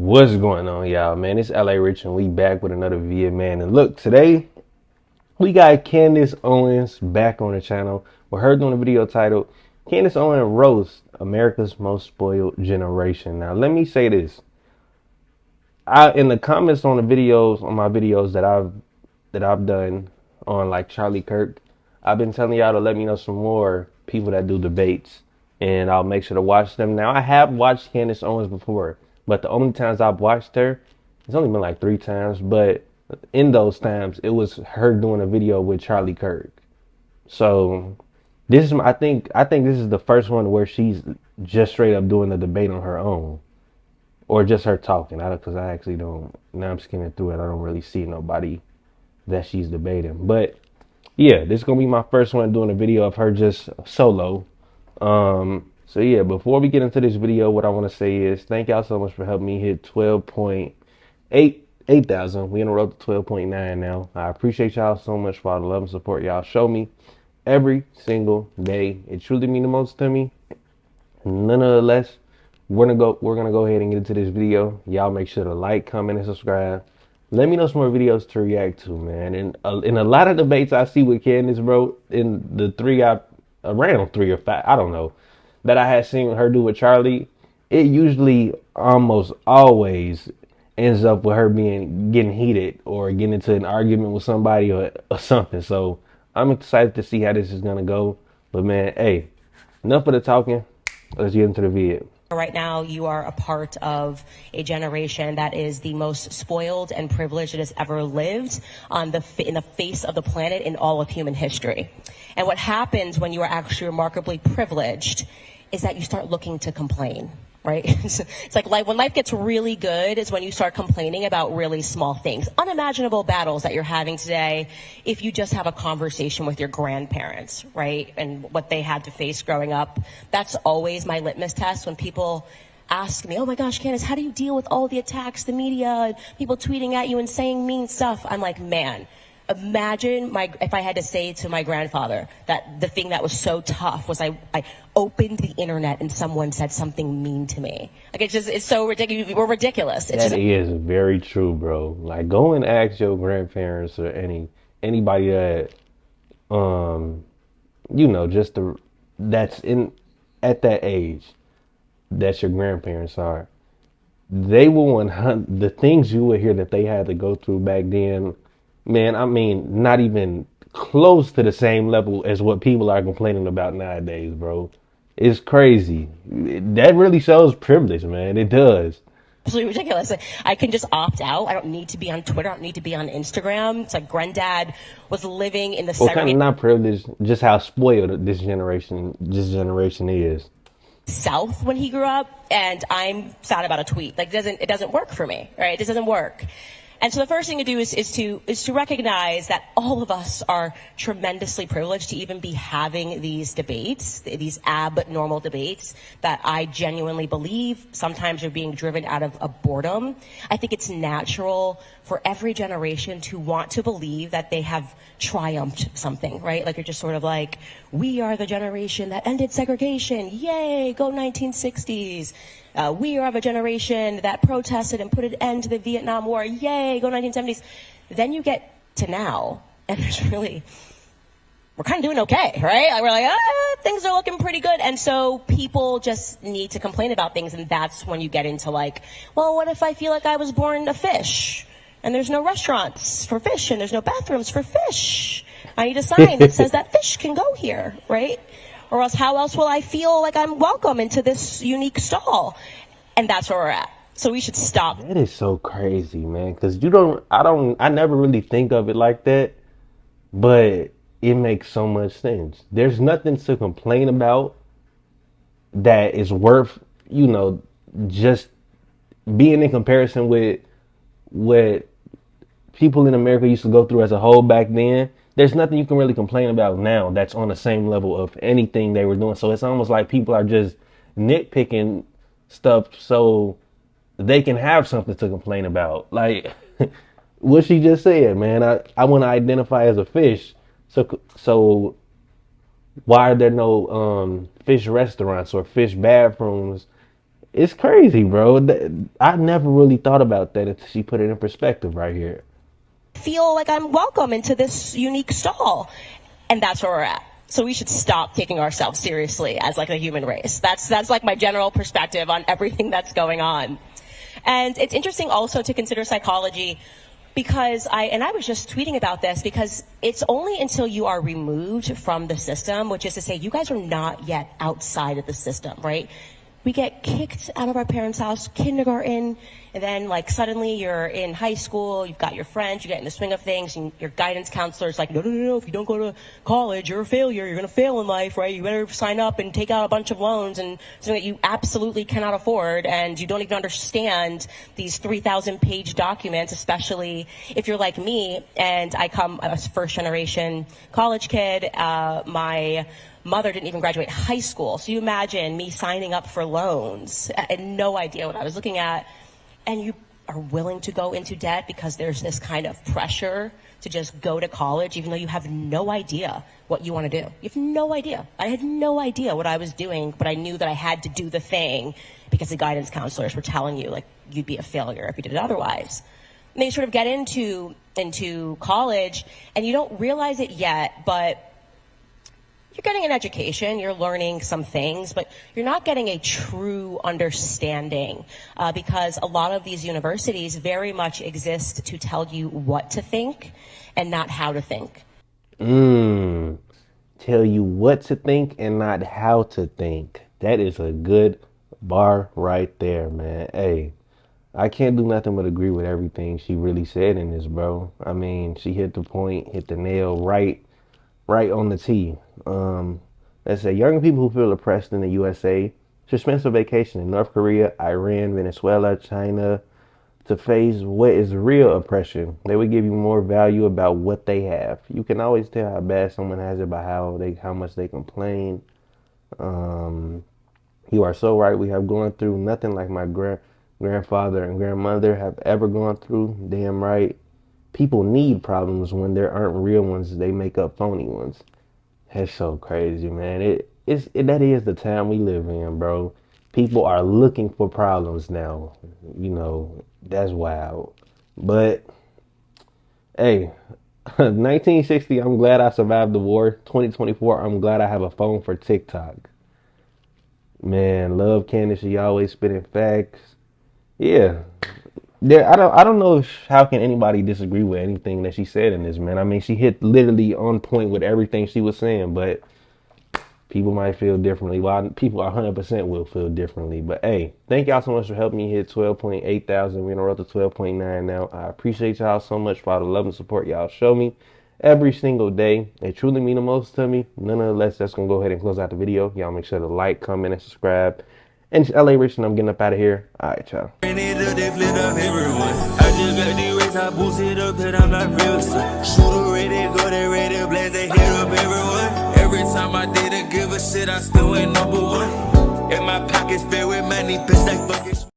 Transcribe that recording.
What's going on, y'all, man? It's LA Rich, and we back with another video, man. And look, today we got Candace Owens back on the channel with her doing a video titled Candace Owens Roast America's Most Spoiled Generation. Now, let me say this. In the comments on my videos that I've done on like Charlie Kirk, I've been telling y'all to let me know some more people that do debates, and I'll make sure to watch them. Now, I have watched Candace Owens before, but the only times I've watched her, it's only been like 3 times, but in those times, it was her doing a video with Charlie Kirk. So I think this is the first one where she's just straight up doing the debate on her own, or just her talking. Because I actually don't. Now I'm skimming through it. I don't really see nobody that she's debating. But yeah, this is gonna be my first one doing a video of her just solo. So yeah, before we get into this video, what I want to say is thank y'all so much for helping me hit 8,000. We on the road to 12.9 now. I appreciate y'all so much for all the love and support y'all show me every single day. It truly means the most to me. Nonetheless, we're gonna go ahead and get into this video. Y'all make sure to like, comment, and subscribe. Let me know some more videos to react to, man. And in a lot of debates I see with Candace, bro, in the around 3 or 5, I don't know, that I had seen her do with Charlie, it usually almost always ends up with her getting heated or getting into an argument with somebody or something. So I'm excited to see how this is gonna go. But man, hey, enough of the talking. Let's get into the video. Right now, you are a part of a generation that is the most spoiled and privileged it has ever lived in the face of the planet in all of human history. And what happens when you are actually remarkably privileged is that you start looking to complain, right? It's like when life gets really good is when you start complaining about really small things, unimaginable battles that you're having today if you just have a conversation with your grandparents, right? And what they had to face growing up. That's always my litmus test when people ask me, oh my gosh, Candace, how do you deal with all the attacks, the media, people tweeting at you and saying mean stuff? I'm like, man, imagine if I had to say to my grandfather that the thing that was so tough was I opened the internet and someone said something mean to me. Like it's so ridiculous. We're ridiculous. That is very true, bro. Like, go and ask your grandparents or anybody that that's at that age that your grandparents are. They will the things you would hear that they had to go through back then. Man, I mean, not even close to the same level as what people are complaining about nowadays, bro. It's crazy. That really shows privilege, man. It does. Absolutely ridiculous. I can just opt out. I don't need to be on Twitter. I don't need to be on Instagram. It's like granddad was living in the kind of not privileged, just how spoiled this generation is. South when he grew up, and I'm sad about a tweet. Like it doesn't work for me, right? It doesn't work. And so the first thing to do is to recognize that all of us are tremendously privileged to even be having these debates, these abnormal debates that I genuinely believe sometimes are being driven out of a boredom. I think it's natural for every generation to want to believe that they have triumphed something, right? Like you're just sort of like, we are the generation that ended segregation. Yay, go 1960s. We are of a generation that protested and put an end to the Vietnam War. Yay, go 1970s. Then you get to now, and we're kind of doing okay, right? Like we're like, things are looking pretty good. And so people just need to complain about things, and that's when you get into like, well, what if I feel like I was born a fish, and there's no restaurants for fish, and there's no bathrooms for fish? I need a sign that says that fish can go here, right? Or else how else will I feel like I'm welcome into this unique stall? And that's where we're at. So we should stop. That is so crazy, man. Because I never really think of it like that. But it makes so much sense. There's nothing to complain about that is worth, just being in comparison with what people in America used to go through as a whole back then. There's nothing you can really complain about now that's on the same level of anything they were doing. So it's almost like people are just nitpicking stuff so they can have something to complain about. Like what she just said, man, I want to identify as a fish. So why are there no fish restaurants or fish bathrooms It's crazy, bro. I never really thought about that until she put it in perspective right here. Feel like I'm welcome into this unique stall. And that's where we're at. So we should stop taking ourselves seriously as like a human race. That's like my general perspective on everything that's going on. And it's interesting also to consider psychology because I was just tweeting about this because it's only until you are removed from the system, which is to say you guys are not yet outside of the system, right? We get kicked out of our parents' house, kindergarten, and then like suddenly you're in high school, you've got your friends, you get in the swing of things, and your guidance counselor's like, no, if you don't go to college, you're a failure, you're gonna fail in life, right? You better sign up and take out a bunch of loans and something that you absolutely cannot afford, and you don't even understand these 3,000 page documents, especially if you're like me, and I'm a first generation college kid, my mother didn't even graduate high school. So you imagine me signing up for loans. I had no idea what I was looking at. And you are willing to go into debt because there's this kind of pressure to just go to college, even though you have no idea what you want to do. You have no idea. I had no idea what I was doing, but I knew that I had to do the thing because the guidance counselors were telling you, like, you'd be a failure if you did it otherwise. And they sort of get into college, and you don't realize it yet, but you're getting an education, you're learning some things, but you're not getting a true understanding because a lot of these universities very much exist to tell you what to think and not how to think. Tell you what to think and not how to think. That is a good bar right there, man. Hey, I can't do nothing but agree with everything she really said in this, bro. I mean, she hit the point, hit the nail right on the tee. Let's say young people who feel oppressed in the USA should spend some vacation in North Korea, Iran, Venezuela, China to face what is real oppression. They would give you more value about what they have. You can always tell how bad someone has it by how much they complain. You are so right. We have gone through nothing like my grandfather and grandmother have ever gone through. Damn right. People need problems when there aren't real ones. They make up phony ones. That's so crazy, man. That is the time we live in, bro. People are looking for problems now. You know, that's wild. But hey, 1960, I'm glad I survived the war. 2024, I'm glad I have a phone for TikTok. Man, love Candace. She always spitting facts. Yeah. Yeah, I don't know how can anybody disagree with anything that she said in this, man. I mean, she hit literally on point with everything she was saying, but people might feel differently. Well, people 100% will feel differently. But hey, thank y'all so much for helping me hit 12.8 thousand. We're on the road to 12.9 now. I appreciate y'all so much for all the love and support y'all show me every single day. They truly mean the most to me. Nonetheless, that's going to go ahead and close out the video. Y'all make sure to like, comment, and subscribe. And it's LA Rich, and I'm getting up out of here. All right, y'all. I just got the race, I boost it up, that I'm not real. Shooter ready, go there, ready, blaze, they hit up everyone. Every time I did a give a shit, I still ain't number one. And my pockets filled with money, bitch, like fucking.